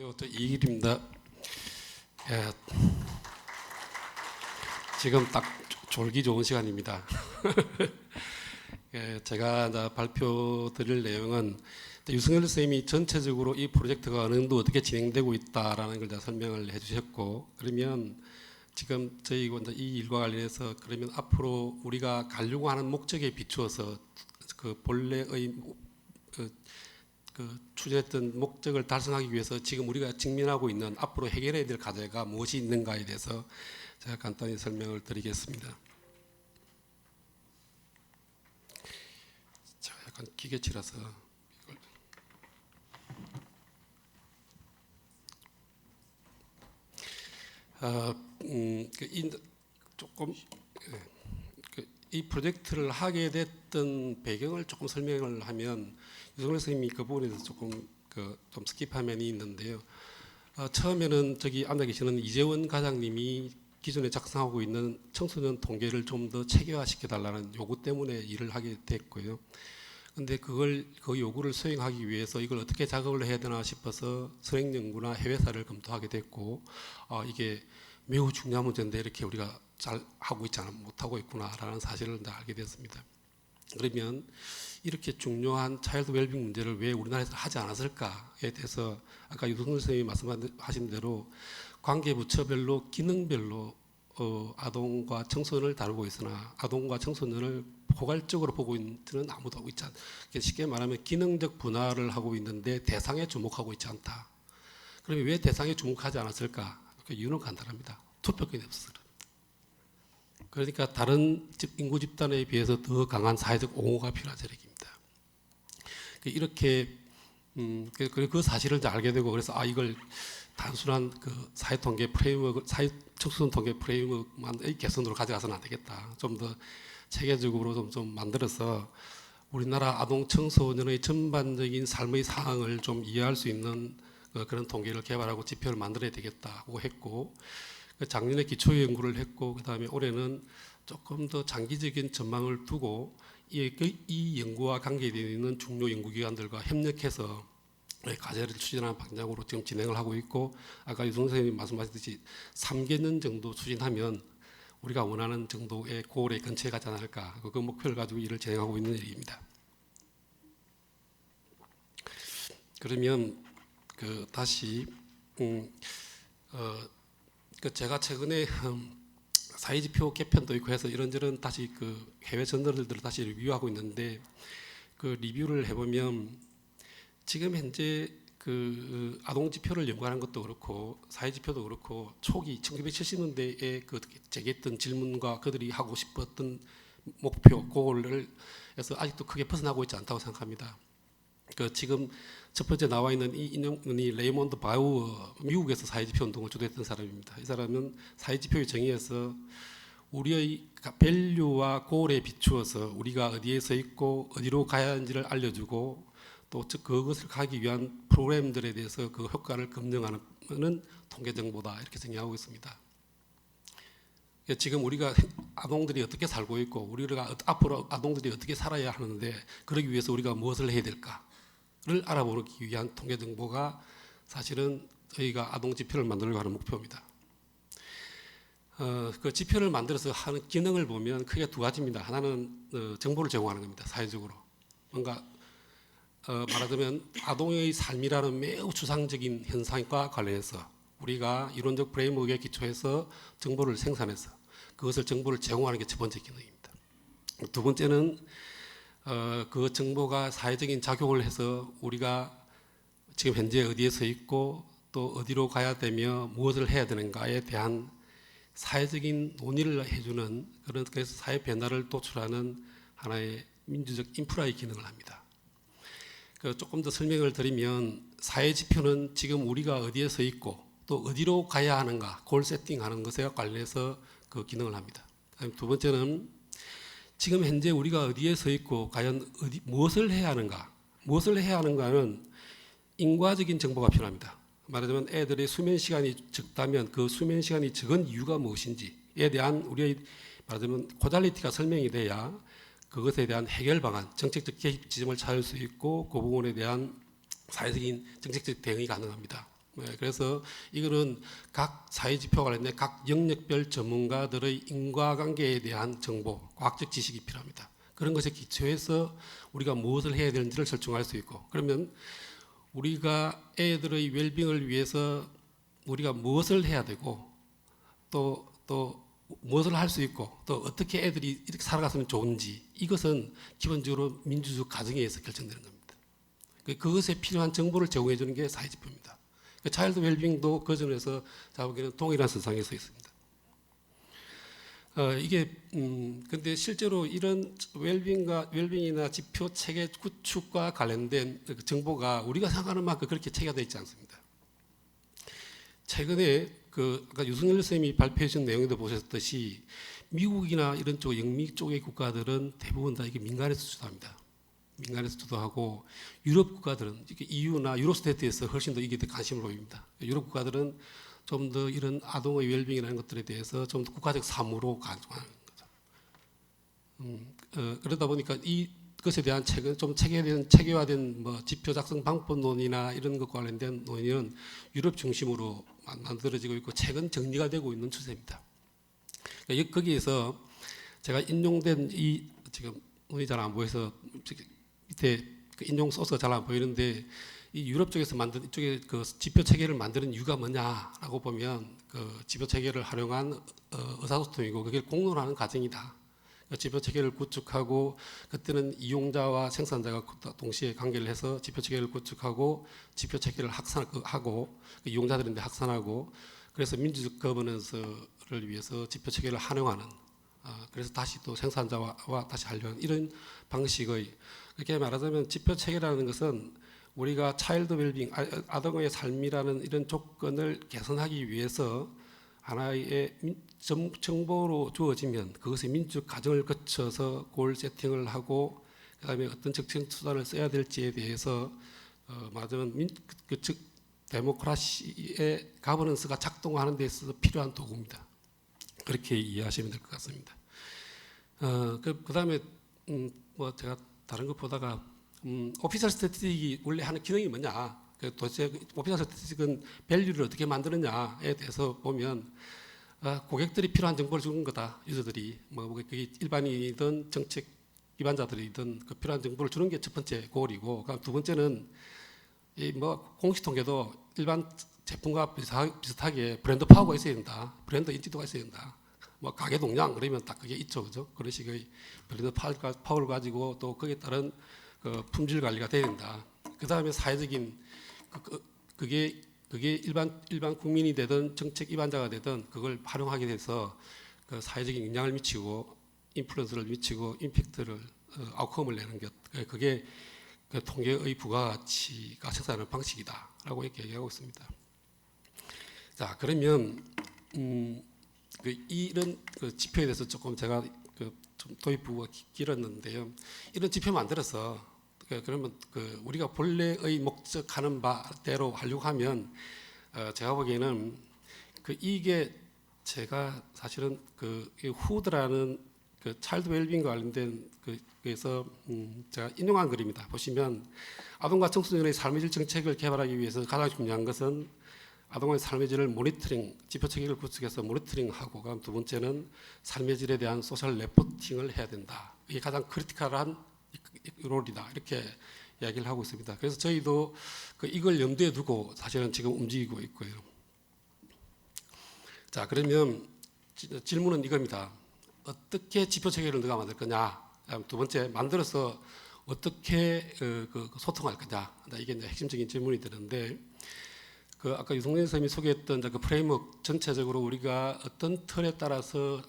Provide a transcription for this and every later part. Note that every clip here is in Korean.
안녕하세요. 저 이길입니다. 예, 지금 딱 졸기 좋은 시간입니다. 예, 제가 이제 발표 드릴 내용은 유승열 선생님이 전체적으로 이 프로젝트가 어느 정도 어떻게 진행되고 있다라는 걸 설명을 해주셨고, 그러면 지금 저희 이제 이 일과 관련해서 그러면 앞으로 우리가 가려고 하는 목적에 비추어서 그 본래의 추진했던 목적을 달성하기 위해서 지금 우리가 직면하고 있는 앞으로 해결해야 될 과제가 무엇이 있는가에 대해서 제가 간단히 설명을 드리겠습니다. 자, 약간 기계치라서 이걸 조금 이 프로젝트를 하게 됐던 배경을 조금 설명을 하면 유승열 선생님이 그 부분에 대해서 조금 좀 스킵한 면이 있는데요. 처음에는 저기 앉아 계시는 이재원 과장님이 기존에 작성하고 있는 청소년 통계를 좀 더 체계화시켜 달라는 요구 때문에 일을 하게 됐고요. 근데 그 요구를 수행하기 위해서 이걸 어떻게 작업을 해야 되나 싶어서 선행 연구나 해외사를 검토하게 됐고, 이게 매우 중요한 문제인데 이렇게 우리가 잘 하고 있지 않아 못하고 있구나라는 사실을 알게 됐습니다. 그러면 이렇게 중요한 차일드 웰빙 문제를 왜 우리나라에서 하지 않았을까에 대해서 아까 유승열 선생님이 말씀하신 대로 관계부처별로 기능별로 아동과 청소년을 다루고 있으나 아동과 청소년을 포괄적으로 보고 있는 아무도 하고 있지 않다. 쉽게 말하면 기능적 분할을 하고 있는데 대상에 주목하고 있지 않다. 그러면 왜 대상에 주목하지 않았을까? 그 이유는 간단합니다. 투표권이 없어서. 그러니까 다른 인구 집단에 비해서 더 강한 사회적 옹호가 필요하다는 얘기입니다. 이렇게 그 사실을 알게 되고 그래서 이걸 단순한 그 사회 통계 프레임워크, 사회 청소년 통계 프레임워크만의 개선으로 가져가서는 안 되겠다. 좀 더 체계적으로 좀 만들어서 우리나라 아동 청소년의 전반적인 삶의 상황을 좀 이해할 수 있는 그런 통계를 개발하고 지표를 만들어야 되겠다고 했고, 작년에 기초 연구를 했고, 그다음에 올해는 조금 더 장기적인 전망을 두고 이 연구와 관계되어 있는 중요 연구기관들과 협력해서 과제를 추진하는 방향으로 지금 진행을 하고 있고, 아까 유승 선생님이 말씀하셨듯이 3개년 정도 추진하면 우리가 원하는 정도의 고올에 근처에 가지 않을까, 그 목표를 가지고 일을 진행하고 있는 일입니다. 그러면 다시 제가 최근에 사회지표 개편도 있고 해서 이런저런 다시 해외 전널들을 다시 리뷰하고 있는데, 그 리뷰를 해보면 지금 현재 아동지표를 연구하는 것도 그렇고 사회지표도 그렇고 초기 1970년대에 제기했던 질문과 그들이 하고 싶었던 목표, 고을을 해서 아직도 크게 벗어나고 있지 않다고 생각합니다. 지금 첫 번째 나와 있는 이 인용이 레이몬드 바우어, 미국에서 사회지표 운동을 주도했던 사람입니다. 이 사람은 사회지표의 정의에서 우리의 밸류와 고울에 비추어서 우리가 어디에 서 있고 어디로 가야 하는지를 알려주고 또 그것을 가기 위한 프로그램들에 대해서 그 효과를 검증하는 통계정보다 이렇게 정의하고 있습니다. 지금 우리가 아동들이 어떻게 살고 있고 우리가 앞으로 아동들이 어떻게 살아야 하는데 그러기 위해서 우리가 무엇을 해야 될까를 알아보기 위한 통계정보가 사실은 저희가 아동지표를 만들려고 하는 목표입니다. 그 지표를 만들어서 하는 기능을 보면 크게 두 가지입니다. 하나는 정보를 제공하는 겁니다. 사회적으로. 뭔가 말하자면 아동의 삶이라는 매우 추상적인 현상과 관련해서 우리가 이론적 프레임워크에 기초해서 정보를 생산해서 그것을 정보를 제공하는 게 첫 번째 기능입니다. 두 번째는 그 정보가 사회적인 작용을 해서 우리가 지금 현재 어디에 서 있고 또 어디로 가야 되며 무엇을 해야 되는가에 대한 사회적인 논의를 해주는 그래서 사회 변화를 도출하는 하나의 민주적 인프라의 기능을 합니다. 조금 더 설명을 드리면 사회지표는 지금 우리가 어디에 서 있고 또 어디로 가야 하는가 골 세팅하는 것에 관련해서 그 기능을 합니다. 두 번째는 지금 현재 우리가 어디에 서 있고 과연 무엇을 해야 하는가, 무엇을 해야 하는가는 인과적인 정보가 필요합니다. 말하자면 애들의 수면 시간이 적다면 그 수면 시간이 적은 이유가 무엇인지에 대한 우리의 말하자면 코잘리티가 설명이 돼야 그것에 대한 해결 방안, 정책적 개입 지점을 찾을 수 있고 그 부분에 대한 사회적인 정책적 대응이 가능합니다. 그래서 이거는 각 사회 지표 관련된 각 영역별 전문가들의 인과관계에 대한 정보, 과학적 지식이 필요합니다. 그런 것에 기초해서 우리가 무엇을 해야 되는지를 설정할 수 있고, 그러면 우리가 애들의 웰빙을 위해서 우리가 무엇을 해야 되고 또 무엇을 할 수 있고 또 어떻게 애들이 이렇게 살아갔으면 좋은지, 이것은 기본적으로 민주주의 가정에서 결정되는 겁니다. 그것에 필요한 정보를 제공해 주는 게 사회지표입니다. 차일드 웰빙도 그 점에서 제가 보기에는 동일한 선상에 서 있습니다. 이게 근데 실제로 이런 웰빙이나 지표 체계 구축과 관련된 정보가 우리가 생각하는 만큼 그렇게 체계되어 있지 않습니다. 최근에 아까 유승열 선생님이 발표해 주신 내용에도 보셨듯이 미국이나 이런 쪽 영미 쪽의 국가들은 대부분 다 이게 민간에서 주도합니다. 민간에서 주도하고, 유럽 국가들은 EU나 유로스테이트에서 훨씬 더 이게 더 관심을 보입니다. 유럽 국가들은 좀 더 이런 아동의 웰빙이라는 것들에 대해서 좀 더 국가적 사무로 가져가는 거죠. 그러다 보니까 이것에 대한 좀 체계화된 지표 작성 방법론이나 이런 것과 관련된 논의는 유럽 중심으로 만들어지고 있고 최근 정리가 되고 있는 추세입니다. 거기에서 제가 인용된 지금 논의 잘 안 보여서 밑에 인용 소스가 잘 안 보이는데, 이 유럽 쪽에서 만든 이쪽에 그 지표 체계를 만드는 이유가 뭐냐라고 보면 그 지표 체계를 활용한 의사소통이고 그게 공론화하는 과정이다. 지표 체계를 구축하고, 그때는 이용자와 생산자가 동시에 관계를 해서 지표 체계를 구축하고 지표 체계를 확산하고 이용자들인데 확산하고, 그래서 민주적 거버넌스를 위해서 지표 체계를 활용하는, 그래서 다시 또 생산자와 다시 하려는 이런 방식의, 그렇게 말하자면 지표 체계라는 것은 우리가 차일드 웰빙, 아동의 삶이라는 이런 조건을 개선하기 위해서 하나의 정보로 주어지면 그것의 민주적 과정을 거쳐서 골 세팅을 하고, 그다음에 어떤 정책 수단을 써야 될지에 대해서 말하자면 즉 데모크라시의 가버넌스가 작동하는 데 있어서 필요한 도구입니다. 그렇게 이해하시면 될 것 같습니다. 그다음에 제가 다른 거 보다가 오피셜 스태티스틱이 원래 하는 기능이 뭐냐, 도대체 오피셜 스태티스틱은 밸류를 어떻게 만드느냐에 대해서 보면 고객들이 필요한 정보를 주는 거다. 유저들이 그게 일반인이든 정책 기반자들이든 그 필요한 정보를 주는 게 첫 번째 고울이고, 두 번째는 공식 통계도 일반 제품과 비슷하게 브랜드 파워가 있어야 된다. 브랜드 인지도가 있어야 된다. 가게 동량 그러면 딱 그게 있죠, 그죠? 그런 식의 브랜드 파워를 가지고 또 거기에 따른 그 품질 관리가 돼야 된다. 그 다음에 사회적인 그게 일반 국민이 되든 정책 입안자가 되든 그걸 활용하게 돼서 그 사회적인 영향을 미치고 인플루언스를 미치고 임팩트를 아웃컴을 내는 것, 그게 그 통계의 부가가치가 책사하는 방식이다라고 이렇게 얘기하고 있습니다. 자, 그러면 이런 지표에 대해서 조금 제가 좀 도입부가 길었는데요. 이런 지표 만들어서 그러면 우리가 본래의 목적하는 바대로 하려고 하면 제가 보기에는 이게 제가 사실은 후드라는 차일드 웰빙과 관련된 그래서 제가 인용한 글입니다. 보시면 아동과 청소년의 삶의 질 정책을 개발하기 위해서 가장 중요한 것은 아동의 삶의 질을 모니터링, 지표 체계를 구축해서 모니터링하고, 그다음 두 번째는 삶의 질에 대한 소셜 레포팅을 해야 된다. 이게 가장 크리티컬한 롤이다. 이렇게 이야기를 하고 있습니다. 그래서 저희도 이걸 염두에 두고 사실은 지금 움직이고 있고요. 자, 그러면 질문은 이겁니다. 어떻게 지표 체계를 누가 만들 거냐? 두 번째, 만들어서 어떻게 소통할 거냐? 이게 이제 핵심적인 질문이 되는데, 아까 유성래 선생님이 소개했던 그 프레임워크 전체적으로 우리가 어떤 틀에 따라서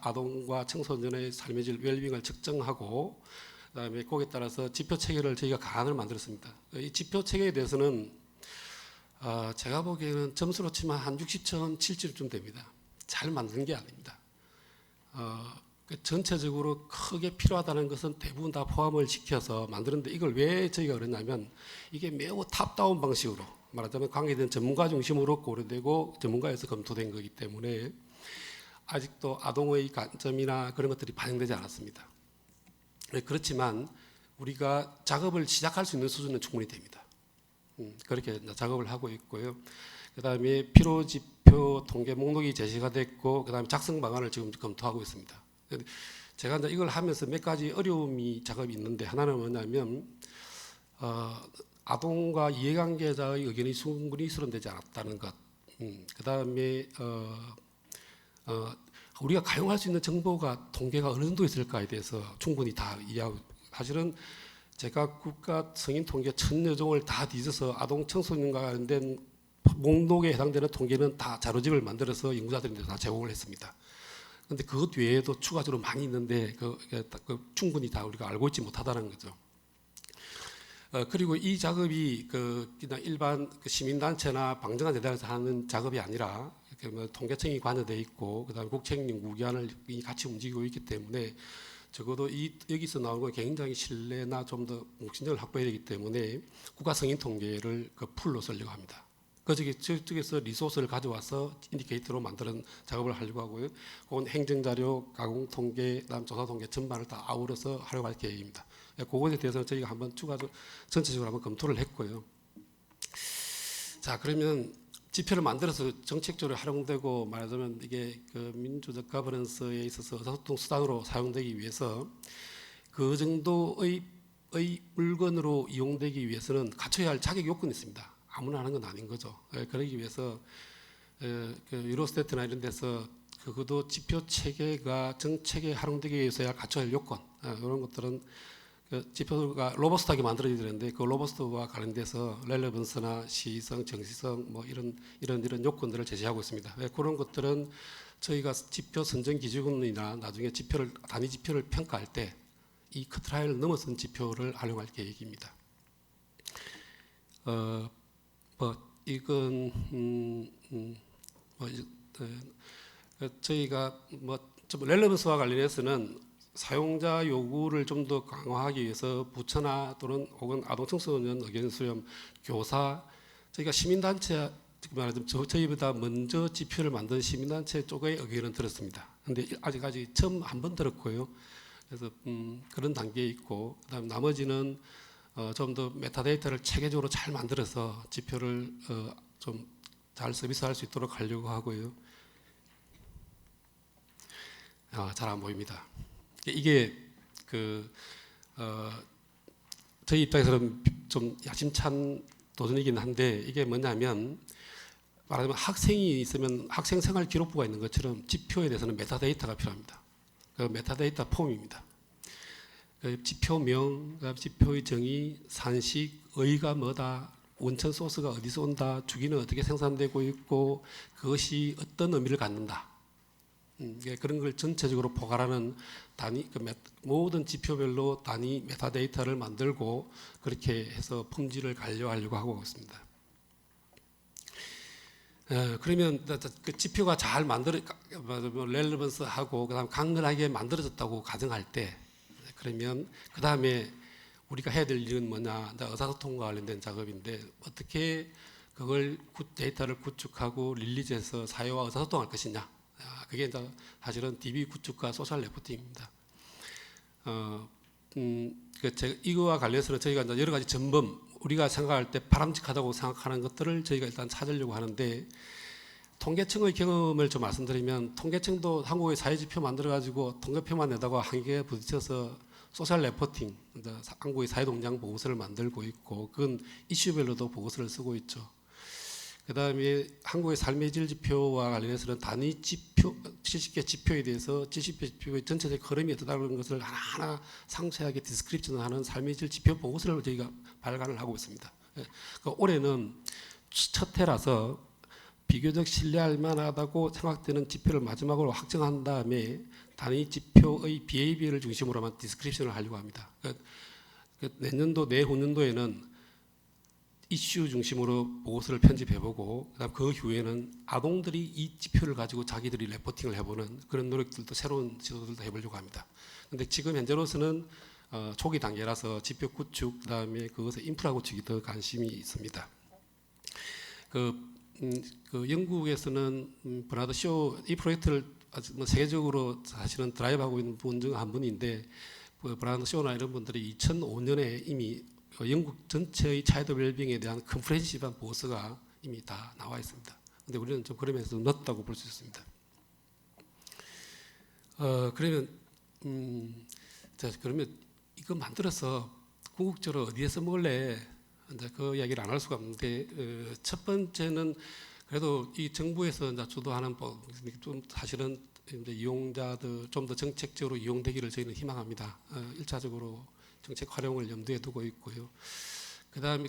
아동과 청소년의 삶의 질 웰빙을 측정하고, 그다음에 거기에 따라서 지표 체계를 저희가 가안을 만들었습니다. 이 지표 체계에 대해서는 제가 보기에는 점수로 치면 한 60점, 70점 됩니다. 잘 만든 게 아닙니다. 전체적으로 크게 필요하다는 것은 대부분 다 포함을 시켜서 만드는데, 이걸 왜 저희가 그랬냐면 이게 매우 탑다운 방식으로 말하자면 관계된 전문가 중심으로 고려되고 전문가에서 검토된 거기 때문에 아직도 아동의 관점이나 그런 것들이 반영되지 않았습니다. 그렇지만 우리가 작업을 시작할 수 있는 수준은 충분히 됩니다. 그렇게 이제 작업을 하고 있고요. 그다음에 필요 지표 통계 목록이 제시가 됐고, 그다음에 작성 방안을 지금 검토하고 있습니다. 제가 이제 이걸 하면서 몇 가지 어려움이 작업이 있는데, 하나는 뭐냐면 아동과 이해관계자의 의견이 충분히 수렴되지 않았다는 것. 그다음에 우리가 가용할 수 있는 정보가 통계가 어느 정도 있을까에 대해서 충분히 다 이해하고, 사실은 제가 국가 성인 통계 1000여 종을 다 뒤져서 아동 청소년과 관련된 목록에 해당되는 통계는 다 자료집을 만들어서 연구자들한테 다 제공을 했습니다. 그런데 그것 외에도 추가적으로 많이 있는데 충분히 다 우리가 알고 있지 못하다는 거죠. 그리고 이 작업이 그냥 일반 시민단체나 방정한 재단에서 하는 작업이 아니라 뭐 통계청이 관여돼 있고, 그다음에 국책연구기관이 같이 움직이고 있기 때문에 적어도 여기서 나오는 건 굉장히 신뢰나 좀 더 묵신적을 확보해야 되기 때문에 국가 성인 통계를 그 풀로 쓰려고 합니다. 저쪽에서 리소스를 가져와서 인디케이터로 만드는 작업을 하려고 하고요. 그건 행정자료, 가공통계, 그다음 조사통계 전반을 다 아우러서 하려고 할 계획입니다. 그것에 대해서는 저희가 한번 추가적으로 전체적으로 한번 검토를 했고요. 자, 그러면 지표를 만들어서 정책적으로 활용되고, 말하자면 이게 그 민주적 가버넌스에 있어서 소통 수단으로 사용되기 위해서 그 정도의 물건으로 이용되기 위해서는 갖춰야 할 자격 요건이 있습니다. 아무나 하는 건 아닌 거죠. 그러기 위해서 그 유로스태트나 이런 데서 그것도 지표 체계가 정책에 활용되기 위해서야 갖춰야 할 요건, 이런 것들은 그 지표가 로버스트하게 만들어야 되는데, 그 로버스트와 관련돼서 렐레번스나 시의성, 정시성 뭐 이런 요건들을 제시하고 있습니다. 그런 것들은 저희가 지표 선정 기준이나 나중에 단위 지표를 평가할 때 이 커트라인을 넘어선 지표를 활용할 계획입니다. 이건 저희가 좀 렐레번스와 관련해서는 사용자 요구를 좀 더 강화하기 위해서 부처나 또는 혹은 아동 청소년 의견 수렴, 교사, 저희가 시민단체, 말하자면 저희보다 먼저 지표를 만든 시민단체 쪽의 의견은 들었습니다. 그런데 아직까지 처음 한 번 들었고요. 그래서 그런 단계에 있고, 그다음 나머지는 좀 더 메타데이터를 체계적으로 잘 만들어서 지표를 좀 잘 서비스할 수 있도록 하려고 하고요. 잘 안 보입니다. 이게 저희 입장에서는 좀 야심찬 도전이긴 한데, 이게 뭐냐면 말하자면 학생이 있으면 학생 생활 기록부가 있는 것처럼 지표에 대해서는 메타데이터가 필요합니다. 그 메타데이터 폼입니다. 그 지표명, 지표의 정의, 산식, 의가 뭐다, 원천 소스가 어디서 온다, 주기는 어떻게 생산되고 있고 그것이 어떤 의미를 갖는다. 그런 걸 전체적으로 포괄하는 모든 지표별로 단위 메타데이터를 만들고 그렇게 해서 품질을 관리하려고 하고 있습니다. 그러면 그 지표가 잘 렐레번스하고 그다음 강건하게 만들어졌다고 가정할 때, 그러면 그 다음에 우리가 해야 될 일은 뭐냐, 의사소통과 관련된 작업인데 어떻게 그걸 데이터를 구축하고 릴리즈해서 사회와 의사소통할 것이냐. 그게 이제 사실은 DB 구축과 소셜 레포팅입니다. 이거와 관련해서는 저희가 이제 여러 가지 전범, 우리가 생각할 때 바람직하다고 생각하는 것들을 저희가 일단 찾으려고 하는데, 통계청의 경험을 좀 말씀드리면, 통계청도 한국의 사회지표 만들어가지고 통계표만 내다가 한계에 부딪혀서 소셜 레포팅, 한국의 사회동향 보고서를 만들고 있고, 그건 이슈별로도 보고서를 쓰고 있죠. 그 다음에 한국의 삶의 질 지표와 관련해서는 단위 지표, 70개 지표에 대해서 70개 지표의 전체적 흐름이 어떻다는 것을 하나하나 상세하게 디스크립션을 하는 삶의 질 지표 보고서를 저희가 발간을 하고 있습니다. 올해는 첫 해라서 비교적 신뢰할 만하다고 생각되는 지표를 마지막으로 확정한 다음에 단위 지표의 behavior를 중심으로만 디스크립션을 하려고 합니다. 내년도, 내후년도에는 이슈 중심으로 보고서를 편집해보고, 그다음 그 후에는 아동들이 이 지표를 가지고 자기들이 레포팅을 해보는 그런 노력들도, 새로운 시도들도 해보려고 합니다. 그런데 지금 현재로서는 초기 단계라서 지표 구축, 그다음에 그것의 인프라 구축이 더 관심이 있습니다. 영국에서는 버나드 쇼, 이 프로젝트를 세계적으로 사실은 드라이브하고 있는 분 중 한 분인데, 버나드 쇼나 이런 분들이 2005년에 이미 영국 전체의 차일드 웰빙에 대한 컴프레hen시브한 보고서가 이미 다 나와 있습니다. 근데 우리는 좀 그러면서 늦었다고 볼 수 있습니다. 그러면 자, 그러면 이거 만들어서 궁극적으로 어디에서 먹을래? 이제 그 이야기를 안 할 수가 없는데 첫 번째는 그래도 이 정부에서 이제 주도하는 좀 사실은 이제 이용자들 좀 더 정책적으로 이용되기를 저희는 희망합니다. 1차적으로 정책 활용을 염두에 두고 있고요. 그다음에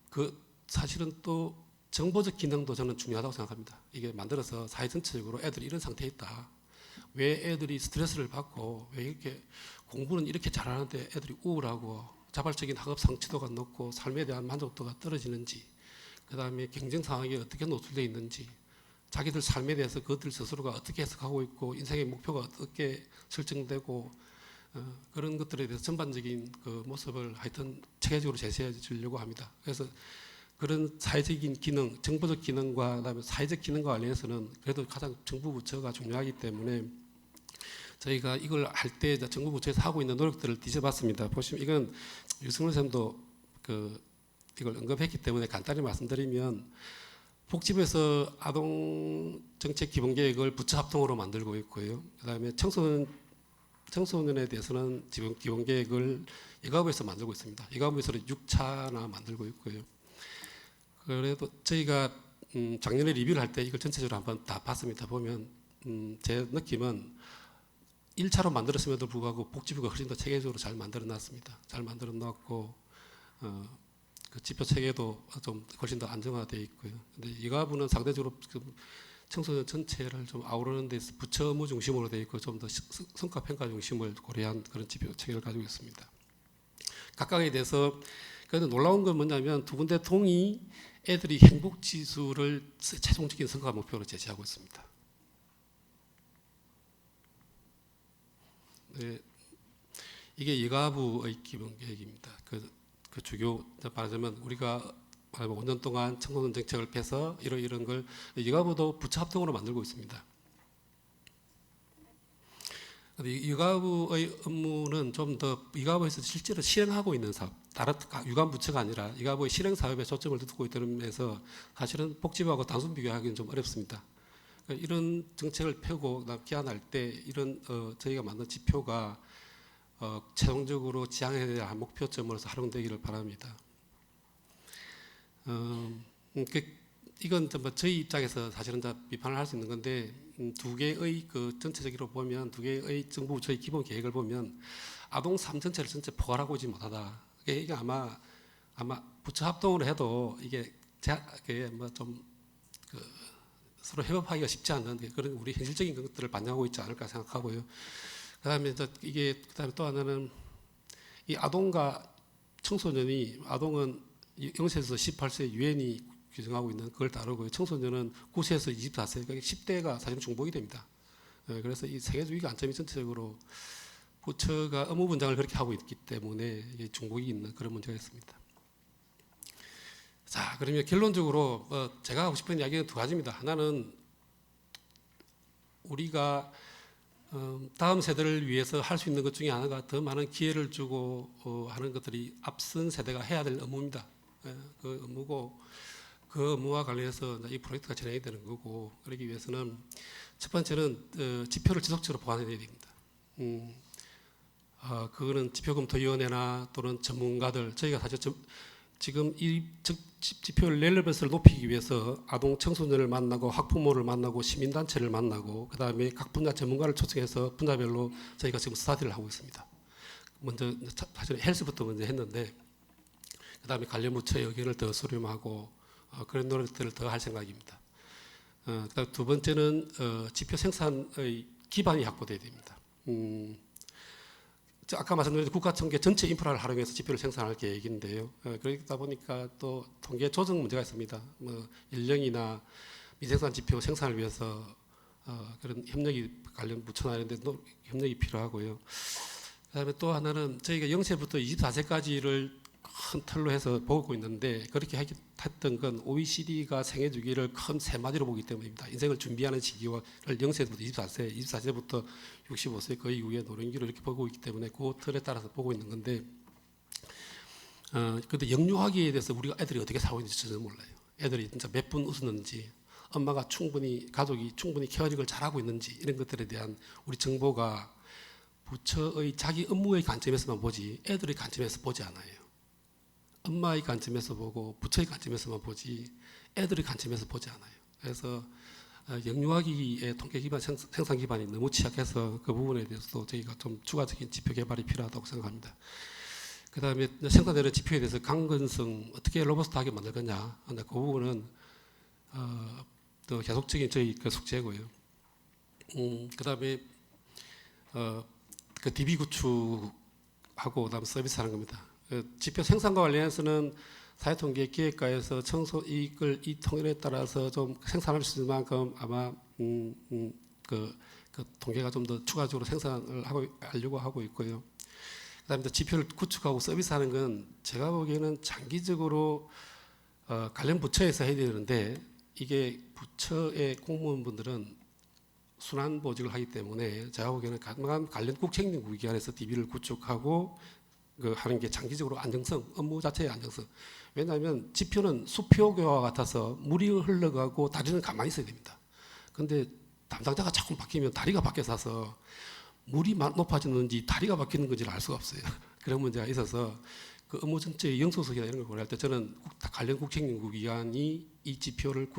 그 사실은 또 정보적 기능도 저는 중요하다고 생각합니다. 이게 만들어서 사회 전체적으로 애들이 이런 상태에 있다. 왜 애들이 스트레스를 받고 왜 이렇게 공부는 이렇게 잘하는데 애들이 우울하고 자발적인 학업 성취도가 높고 삶에 대한 만족도가 떨어지는지, 그 다음에 경쟁 상황에 어떻게 노출되어 있는지, 자기들 삶에 대해서 그들 스스로가 어떻게 해석하고 있고 인생의 목표가 어떻게 설정되고 그런 것들에 대해서 전반적인 그 모습을 하여튼 체계적으로 제시해 주려고 합니다. 그래서 그런 사회적인 기능, 정보적 기능과 그다음에 사회적 기능과 관련해서는 그래도 가장 정부 부처가 중요하기 때문에 저희가 이걸 할 때 정부 부처에서 하고 있는 노력들을 뒤져봤습니다. 보시면 이건 유승훈 선생님도 이걸 언급했기 때문에 간단히 말씀드리면 복지부에서 아동 정책 기본 계획을 부처 합동으로 만들고 있고요. 그다음에 청소년에 대해서는 기본 계획을 이가부에서 만들고 있습니다. 이가부에서는 6차나 만들고 있고요. 그래도 저희가 작년에 리뷰를 할 때 이걸 전체적으로 한번 다 봤습니다. 보면 제 느낌은 1차로 만들었음에도 불구하고 복지부가 훨씬 더 체계적으로 잘 만들어 놨습니다. 잘 만들어 놨고 그 지표 체계도 좀 훨씬 더 안정화되어 있고요. 근데 이가부는 상대적으로 청소년 전체를 좀 아우르는 데서 부처 업무 중심으로 되어 있고 좀 더 성과 평가 중심을 고려한 그런 지표 체계를 가지고 있습니다. 각각에 대해서 그런데 놀라운 건 뭐냐면 두 군데 동이 애들이 행복 지수를 최종적인 성과 목표로 제시하고 있습니다. 네, 이게 이가부의 기본 계획입니다. 그 주요 말하자면 우리가 5년 동안 청소년 정책을 펴서 이런 걸 이가부도 부처 합동으로 만들고 있습니다. 이가부의 업무는 좀 더 이가부에서 실제로 실행하고 있는 사업, 다른 유관 부처가 아니라 이가부의 실행 사업에 초점을 두고 있다면서 사실은 복지부하고 단순 비교하기는 좀 어렵습니다. 이런 정책을 펴고 기한할 때 이런 저희가 만든 지표가 최종적으로 지향해야 할 목표점으로서 활용되기를 바랍니다. 이건 저희 입장에서 사실은 비판을 할 수 있는 건데 두 개의 그 전체적으로 보면 두 개의 정부 부처의 기본 계획을 보면 아동 삶 전체를 전체 포괄하고 있지 못하다. 이게 아마 부처 합동으로 해도 이게 뭐좀 서로 협업하기가 쉽지 않은 그런 우리 현실적인 것들을 반영하고 있지 않을까 생각하고요. 그다음에 그다음에 또 하나는 이 아동과 청소년이 아동은 0세에서 18세 유엔이 규정하고 있는 그걸 다루고요. 청소년은 9세에서 24세, 그러니까 10대가 사실 중복이 됩니다. 그래서 이 세계주의 관점이 전체적으로 부처가 업무 분장을 그렇게 하고 있기 때문에 중복이 있는 그런 문제가 있습니다. 자, 그러면 결론적으로 제가 하고 싶은 이야기는 두 가지입니다. 하나는 우리가 다음 세대를 위해서 할 수 있는 것 중에 하나가 더 많은 기회를 주고 하는 것들이 앞선 세대가 해야 될 업무입니다. 그 업무고 그 업무와 관련해서 이 프로젝트가 진행이 되는 거고 그러기 위해서는 첫 번째는 지표를 지속적으로 보완해야 됩니다. 그거는 지표검토위원회나 또는 전문가들 저희가 사실 지금 이 지표 렐레번스를 높이기 위해서 아동 청소년을 만나고 학부모를 만나고 시민단체를 만나고 그 다음에 각 분야 전문가를 초청해서 분야별로 저희가 지금 스타디를 하고 있습니다. 먼저 사실 헬스부터 먼저 했는데 그 다음에 관련 부처의 의견을 더 수렴하고 그런 노력들을 더 할 생각입니다. 그다음 두 번째는 지표 생산의 기반이 확보돼야 됩니다. 아까 말씀드린 국가 통계 전체 인프라를 활용해서 지표를 생산할 계획인데요. 그러다 보니까 또 통계 조정 문제가 있습니다. 뭐 연령이나 미생산 지표 생산을 위해서 그런 협력이 관련 부처나 이런 데 협력이 필요하고요. 그다음에 또 하나는 저희가 0세부터 24세까지를 큰 틀로 해서 보고 있는데 그렇게 했던 건 OECD가 생애 주기를 큰 세 마디로 보기 때문입니다. 인생을 준비하는 시기를 0세부터 24세, 24세부터 65세 그 이후에 노령기로 이렇게 보고 있기 때문에 그 틀에 따라서 보고 있는 건데 근데 영유아기에 대해서 우리가 애들이 어떻게 살고 있는지 전혀 몰라요. 애들이 진짜 몇 분 웃었는지, 엄마가 가족이 충분히 케어링을 잘하고 있는지 이런 것들에 대한 우리 정보가 부처의 자기 업무의 관점에서만 보지 애들의 관점에서 보지 않아요. 엄마의 관점에서 보고 부처의 관점에서만 보지 애들의 관점에서 보지 않아요. 그래서 영유아기의 통계 기반 생산 기반이 너무 취약해서 그 부분에 대해서도 저희가 좀 추가적인 지표 개발이 필요하다고 생각합니다. 그 다음에 생산되는 지표에 대해서 강건성 어떻게 로버스트하게 만들 거냐. 근데 그 부분은 또 계속적인 저희 그 숙제고요. 그 다음에 그 DB 구축하고 그다음 서비스하는 겁니다. 지표 생산과 관련해서는 사회통계기획과에서 청소이익을 이 통일에 따라서 좀 생산할 수 있는 만큼 아마 그 통계가 좀 더 추가적으로 생산을 하려고 하고 있고요. 그다음에 지표를 구축하고 서비스하는 건 제가 보기에는 장기적으로 관련 부처에서 해야 되는데 이게 부처의 공무원분들은 순환 보직을 하기 때문에 제가 보기에는 관련 국책연구기관에서 DB를 구축하고 하는 게 장기적으로 안정성, 업무 자체의 안정성. 왜냐하면 지표는 수표교와 같아서 물이 흘러가고 다리는 가만히 있어야 됩니다. 그런데 담당자가 자꾸 바뀌면 다리가 바뀌어서 물이 높아지는지 다리가 바뀌는 건지를 알 수가 없어요. 그런 문제가 있어서 그 업무 전체의 영속성이나 이런 걸 고려할 때 저는 관련 국책연구기관이 이 지표를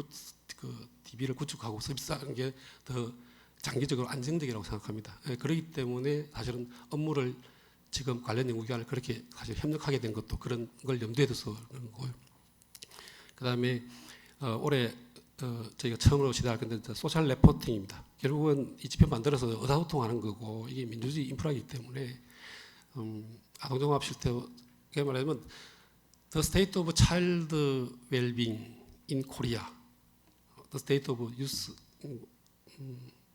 DB를 구축하고 서비스하는 게 더 장기적으로 안정적이라고 생각합니다. 그렇기 때문에 사실은 업무를 지금 관련 연구기관을 그렇게 사실 협력하게 된 것도 그런 걸 염두에 둬서 그런 거고요. 그다음에 올해 저희가 처음으로 시작할 건데 소셜 레포팅입니다. 결국은 이 지표 만들어서 의사소통하는 거고 이게 민주주의 인프라이기 때문에 아동종합 실태에 말하면 The State of Child Well-being in Korea, The State of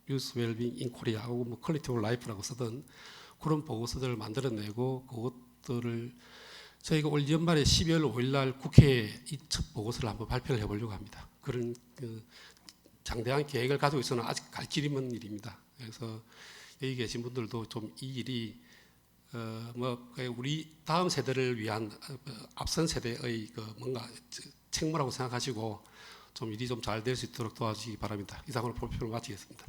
Youth Well-being in Korea 하고 뭐 Quality of Life라고 쓰던 그런 보고서들을 만들어내고 그것들을 저희가 올 연말에 12월 5일 날 국회에 이 첫 보고서를 한번 발표를 해보려고 합니다. 그런 장대한 계획을 가지고 있어는 아직 갈 길이 먼 일입니다. 그래서 여기 계신 분들도 좀 이 일이 우리 다음 세대를 위한 앞선 세대의 뭔가 책무라고 생각하시고 좀 일이 좀 잘 될 수 있도록 도와주시기 바랍니다. 이상으로 발표를 마치겠습니다.